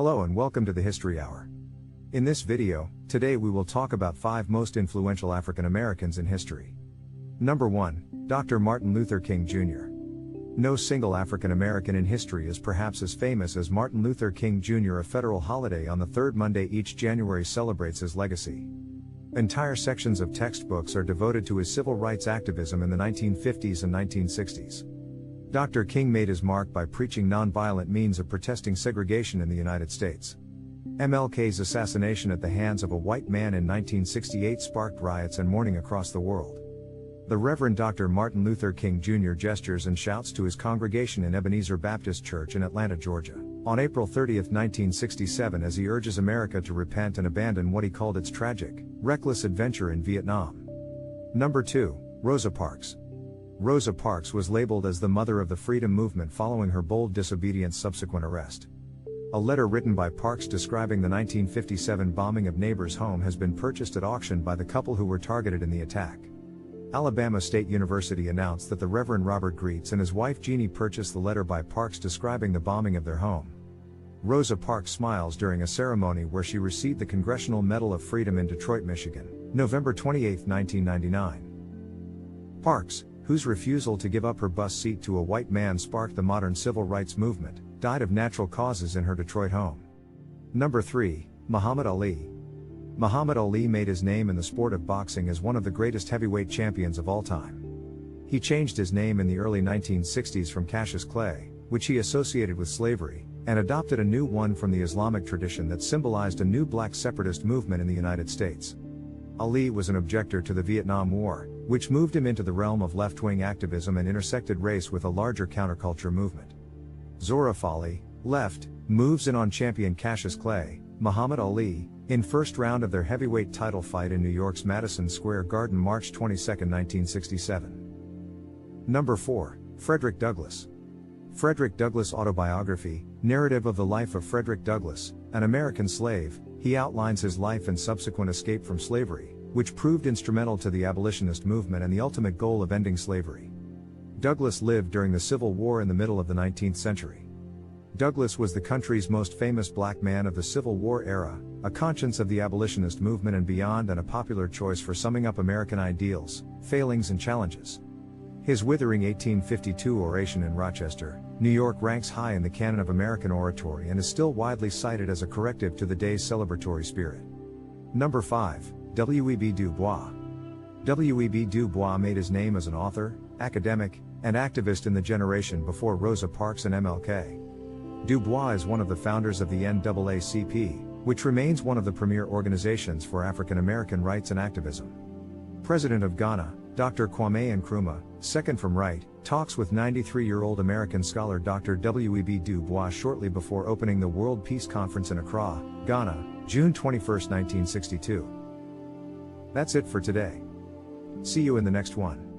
Hello and welcome to the History Hour. In this video, today we will talk about 5 most influential African Americans in history. Number 1, Dr. Martin Luther King Jr. No single African American in history is perhaps as famous as Martin Luther King Jr. A federal holiday on the third Monday each January celebrates his legacy. Entire sections of textbooks are devoted to his civil rights activism in the 1950s and 1960s. Dr. King made his mark by preaching nonviolent means of protesting segregation in the United States. MLK's assassination at the hands of a white man in 1968 sparked riots and mourning across the world. The Reverend Dr. Martin Luther King Jr. gestures and shouts to his congregation in Ebenezer Baptist Church in Atlanta, Georgia, on April 30, 1967 as he urges America to repent and abandon what he called its tragic, reckless adventure in Vietnam. Number 2, Rosa Parks. Rosa Parks was labeled as the mother of the freedom movement following her bold disobedience subsequent arrest. A letter written by Parks describing the 1957 bombing of Neighbor's home has been purchased at auction by the couple who were targeted in the attack. Alabama State University announced that the Reverend Robert Greets and his wife Jeannie purchased the letter by Parks describing the bombing of their home. Rosa Parks smiles during a ceremony where she received the Congressional Medal of Freedom in Detroit, Michigan, November 28, 1999. Parks, whose refusal to give up her bus seat to a white man sparked the modern civil rights movement, died of natural causes in her Detroit home. Number 3, Muhammad Ali. Muhammad Ali made his name in the sport of boxing as one of the greatest heavyweight champions of all time. He changed his name in the early 1960s from Cassius Clay, which he associated with slavery, and adopted a new one from the Islamic tradition that symbolized a new black separatist movement in the United States. Ali was an objector to the Vietnam War, which moved him into the realm of left-wing activism and intersected race with a larger counterculture movement. Zora Fali, left, moves in on champion Cassius Clay, Muhammad Ali, in first round of their heavyweight title fight in New York's Madison Square Garden March 22, 1967. Number 4, Frederick Douglass. Frederick Douglass' autobiography, narrative of the life of Frederick Douglass, an American slave, he outlines his life and subsequent escape from slavery, which proved instrumental to the abolitionist movement and the ultimate goal of ending slavery. Douglass lived during the Civil War in the middle of the 19th century. Douglass was the country's most famous black man of the Civil War era, a conscience of the abolitionist movement and beyond, and a popular choice for summing up American ideals, failings and challenges. His withering 1852 oration in Rochester, New York ranks high in the canon of American oratory and is still widely cited as a corrective to the day's celebratory spirit. Number 5, W.E.B. Du Bois. W.E.B. Du Bois made his name as an author, academic, and activist in the generation before Rosa Parks and MLK. Du Bois is one of the founders of the NAACP, which remains one of the premier organizations for African American rights and activism. President of Ghana, Dr. Kwame Nkrumah, second from right, talks with 93-year-old American scholar Dr. W.E.B. Du Bois shortly before opening the World Peace Conference in Accra, Ghana, June 21, 1962. That's it for today. See you in the next one.